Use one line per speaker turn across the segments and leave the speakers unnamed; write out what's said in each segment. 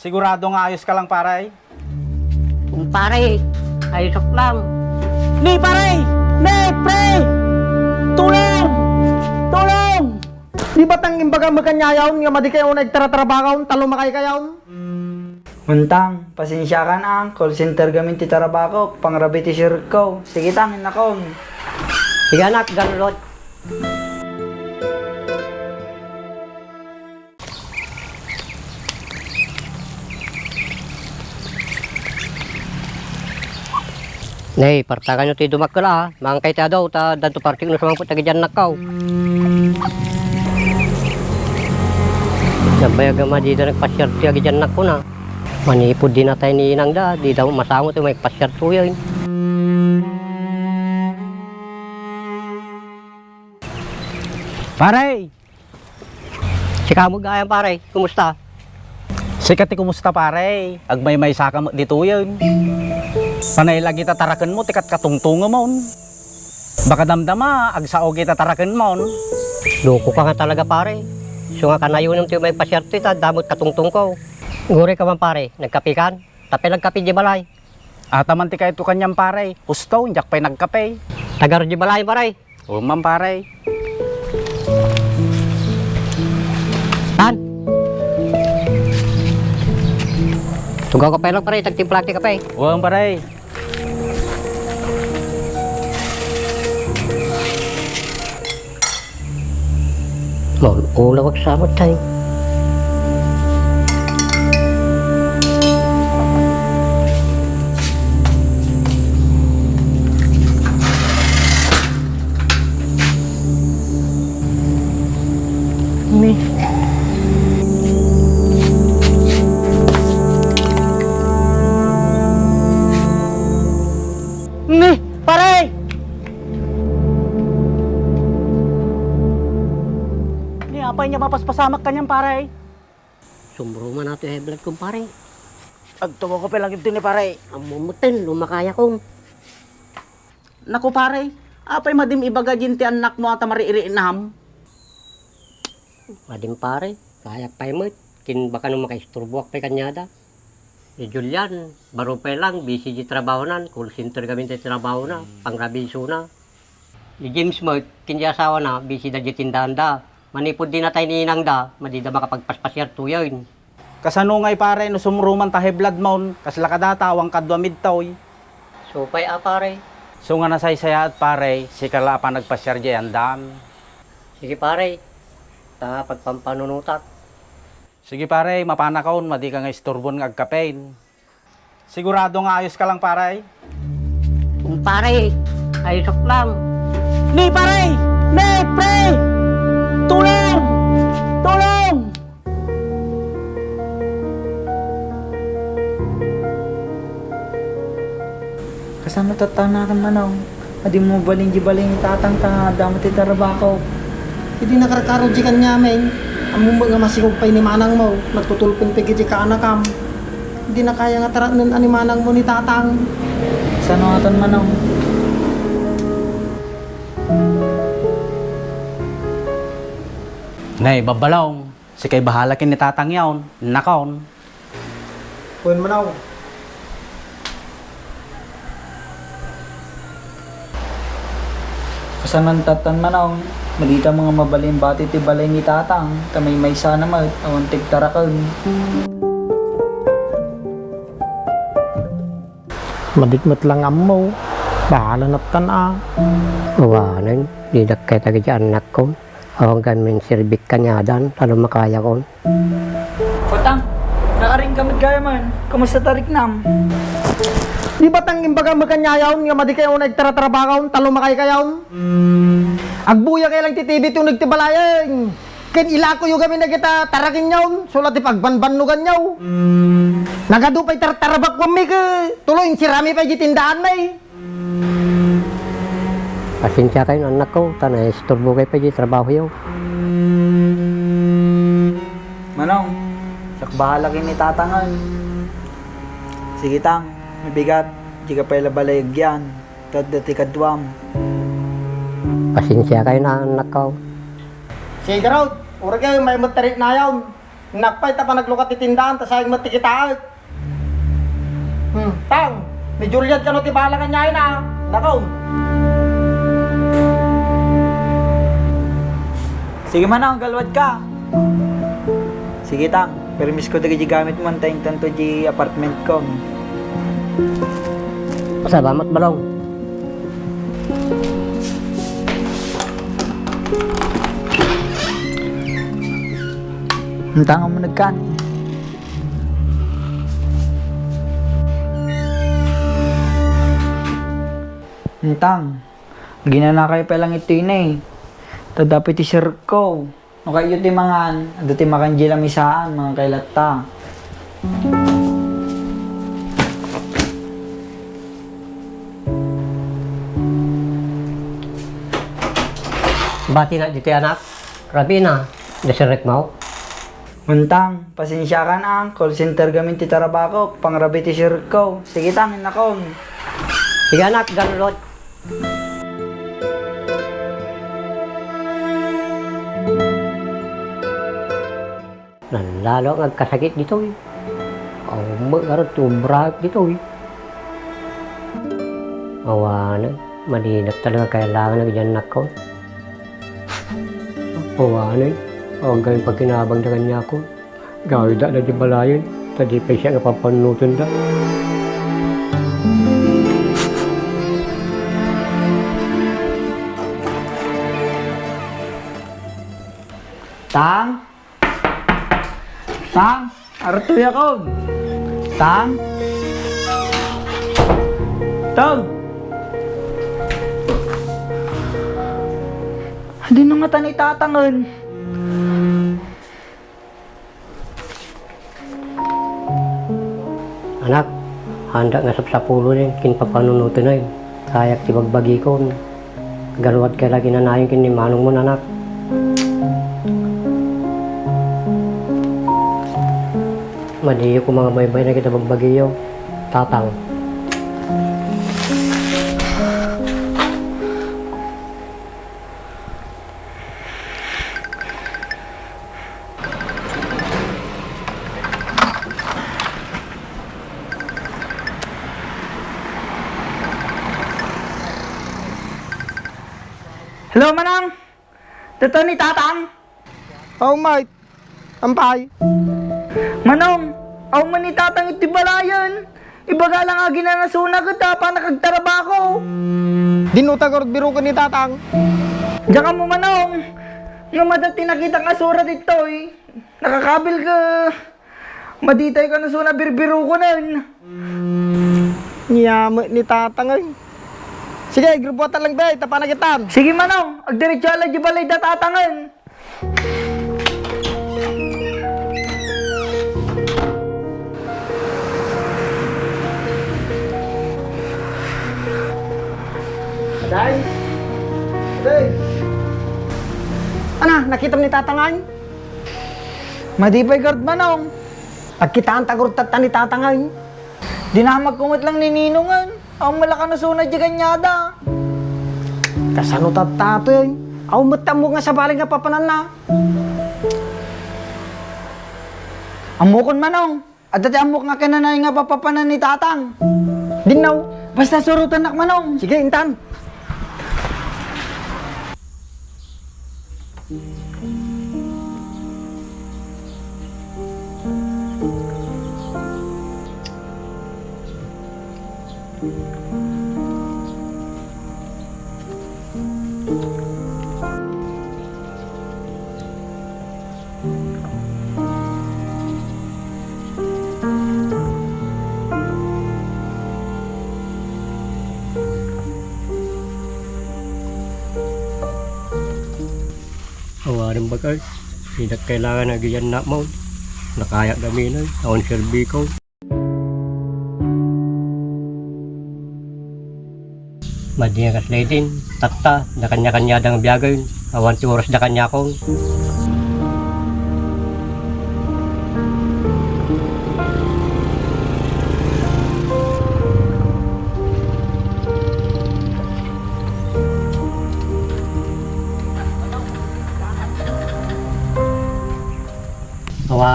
Sigurado nga ayos ka lang, paray.
Pare, ayos lang.
Ni pare! Ni pre! Tulong! Tulong! Di ba tang imbaga makanyayaw nga madi kayo nagtaratrabaho talo makay kayaw?
Muntang, pasensya ka na ang call center gamin ti Tarabako, pangrabi ti sir ko. Sige tang, inakong.
Sige anak, ganulot. Nay, partakan nyo ti dumak ka la, mangkay ta daw, ta danto parting no sumangpot tagi dyan nakaw. Nabaya gama di da nagpasyar ti agi dyan nako na. Manipod din na tayo ni inang da, di daw masangot yung may pasyar to yun.
Paray!
Si Kamog ayang pare, kumusta?
Sikati kumusta, paray? Agmay-may saka mo dito yun. Panay lagi tatarakan mo, tikat katungtungo mo. Baka damdama, agsao kita tarakan mo.
Loko ka nga talaga pare. So nga kanayo nang tiyo may pasyar to ita, damot katungtong ko. Nguri ka man pare, nagkapi kan? Tapi nagkapi di balay.
Ataman ti kahit ko kanyang paray. Husto, jak pa'y nagkape.
Tagar di balay pare.
O man, paray.
Tan. Tugaw ka pa lang pare, tagtimplak ti kape.
O man, paray.
Maulawag samot tayo.
Ni. Ni, pare! Ni, apay niya mapaspasamak kanyang pare.
Sumbro man nato yung blood kong pare.
Agtuwa ko pa lang ito ni pare.
Ang mumutin, lumakaya kong.
Naku pare, apay madim ibaga ti anak mo at mariiri inaham.
Madim pare, kaya pa mo. Kin baka nung makaisturbuak pa kanyada. Ni Julian, baro pa lang, busy di trabaho nan. Call center kami tayo trabaho na, pangrabiso na. Ni James mo, kindi asawa na, busy da di tindahan da. Manipod din na tayo ni Inang da, madida makapagpaspasyar tuyaw yun.
Kasano ngay, paray, no sumruman tahe blood mo. Kasla ka datawang kadwa midtaw.
So pay pare.
So nga nasaysaya at paray, si Carla pa nagpasyar dyan dam.
Sige pare, ta pagpampanunutak.
Sige paray, mapana kaon, madi ka nga isturbon nga agkapain. Sigurado nga ayos ka lang, paray.
Pare, ayos lang.
Ni pare! Ni pre! Tulong! Tulong!
Kasano tatanakan manong? Adi mo baling gibaling tatang ta damo ti Tarabako.
Hindi nakarakaro di kanya men. Ang mga masigog pa ni manang mo. Nagtutulpin pigi di ka anakam. Hindi na kaya nga taranan ani manang mo ni tatang.
Kasano atan manong?
Nay, babalong. Si kay bahala kin ni tatang yaon. Nakaon.
Kuhin mo na.
Kasano tatan manong? Malita mga mabaling bati ti balay ni tatang. Kamay may sana mat, awan tigtarakan.
Madikmat lang mo. Bahala na tan
Wanan, di dakay taga dyan anak ko. Hanggang min sirbik kanyadan, talo makaya ko.
Patang, nakaring kamit gaya man. Kumusta tarik nam?
Di ba tang imbaga makanyayaw nga madi kayo nagtaratrabaho talo makay kayaw? Agbuya kay lang ti TV tu nagtibalayan. Ken ilako yung kami na kita tarakin yaw. Sulat ti pagbanbanugan yaw. Nagadu pa'y tartarabak wami ka. Tuloy sirami pa'y gitindahan na eh.
Pasensya kayo anak ko, tanay istorbo kayo pa di trabaho yaw.
Manong, sak bahala kin ni tatangan. Sige tang, mabigat. Di ka pala balayag yan. Tadati kadwam.
Pasensya kayo na anak ko.
Sige raw, ura kayo may matarik na yaw. Nakpay ta pa naglukat ti tindahan, ta sayang matikitaat. Tang, ni Juliet ka no ti bala kanya na. Nakaw.
Sige manong, galwad ka. Sige tang, permis ko dagi gamit mo antayin tanto di apartment ko.
Salamat balong.
Tang mo nagkan. Tang, ginana kayo palang ito yun eh. Tadapit ti sir ko. No kayo ti mangan, ado ti makanji lamisaan, mga kailata.
Bati na dito anak. Grabe na. Desirek mo.
Muntang, pasensya ka na, call center gamin ti Tarabako, pangrabi ti sir ko. Sige tang, inakong.
Sige anak, ganulot. Lalo ang kasakit dito eh. Magkaroon tumbrag dito eh. Awanan, malinap talaga kailangan na ganyan nako. Awanan, ang gawin pagkinabang na kanya ko. Gawin na di balayan, tadi pa siya kapapanutan da.
Tang? Tang? Artuya ko. Tang? Tang? Hindi na mata ni tatangan.
Anak, handa nga sa pulo rin, kinpapanunutin na yun. Kayak tibagbagi ko. Galuat kaya lagi na nayon kin ni manong mo anak. Madiyo ko mga baybay na kita bagbagiyo. Tatang.
Hello, Manang? Totoo ni Tatang?
Oh, mate. Ampay.
Manong, aw man ni Tatang iti balayan. Ibaga lang agi na nasuna kita pa nakagtarabako.
Dinutagor biro ko ni tatang.
Diyan ka mo, Manong. Nga madati nakita nga sura dito eh. Nakakabil ka. Maditay ka na suna birbiro ko nun.
Niyama ni tatang ay. Sige, grupo lang be, tapanagitan.
Sige, Manong. Agdiretso ala di balay datatangan.
Day. Day. Ana, nakita mo ni tatangan?
Madipay guard, Manong.
Agkitaan tagor tatan ni tatangan.
Dinamag kumot lang ni Ninongan. Ang malaka na suna di kanyada.
Kasano tatato yun? Aw matamo nga sa baling nga papanan na.
Amukon, Manong. At dati amuk nga kananay nga papapanan ni Tatang.
Dinaw.
Basta surutan nak, Manong.
Sige, intan.
Awanan bagay. Hindi kailangan na ganyan na mo. Nakaya gaminan. Awan serbi ko. Madi nga kaslitin. Tatta. Na kanya-kanya dang biyagay. Awan ti oras da kanya ko.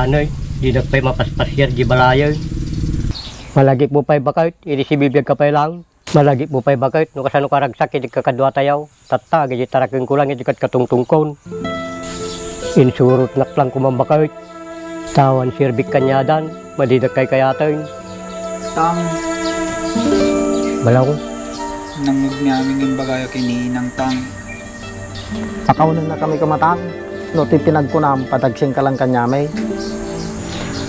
Anoy, di nagpay mapaspasyar di balayo. Malagip mo pa'y bakit, hindi si bibiyag ka pa'y lang. Malagip mo pa'y bakit, no kasano karagsak, hindi kakadwa tayaw. Tata, hindi tarakin ko lang, hindi katungtungkon. Insurot naklang kumambakit. Tawan sirbik kanyadan, madidak kay kayatoy.
Tang,
Balaw,
nangag namin yung bagayo kininang tang.
Pakaw na kami kamatang. No, ti pinagkunam, patagsing ka lang kanya may.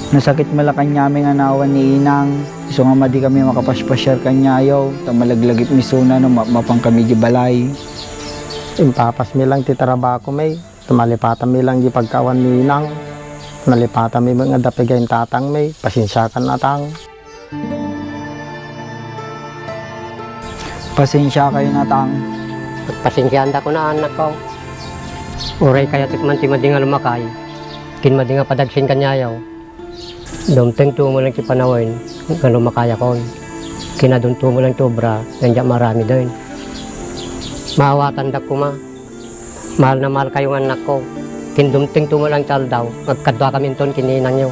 Nasakit malakan namin nga nawan ni Inang. So nga madi kami makapaspasyar kanyayaw. Malagлагip mi suna no mapang kami di balay.
Impapas mi lang ti tarabako may. Tumalipatan mi lang di pagkawan ni Inang. Nalipatan mi mga dapigayin tatang may. Pasensyakan na tang.
Pasensya kayo na tang.
pasensyahan ko na anak ko. Uray kaya tikman ti madinga lumakay. Kin madinga padagsin kanyayaw. Domteng tumo lang ti panawin, nga lumakaya ko. Kinadun tumo lang tubra, nandiyak marami din. Maawatan dak ko ma. Mahal na mahal kayong anak ko. Kindumting tumo lang tal daw, magkadwa kami ton kininang nyo.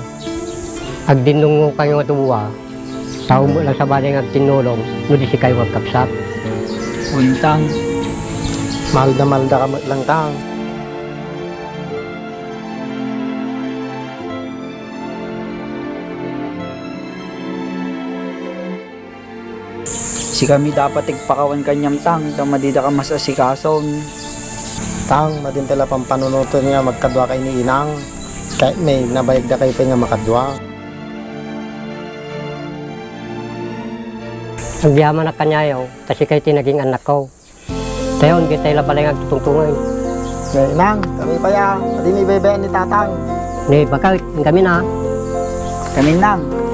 Agdinungo kayo nga tuwa, tao mo lang sa baling agtinulong, no di si kayo magkapsat.
Untang.
Malda ka lang tang.
Si kami dapat tigpakawan kanyang tang. Tamadida ka mas asikason.
Tang, madintala pang panunuto niya magkadwa kay ni Inang. Kahit may nabayag na kayo pa nga makadwa.
Ang yaman na kanyayaw, kasi kayo tinaging anak ko. Tayon, di tayo labalay nga tutungtungan.
Ngay Inang, kami pa ya. Pati may bebe ni tatang.
Ni, bakit? Kami na.
Kami nang.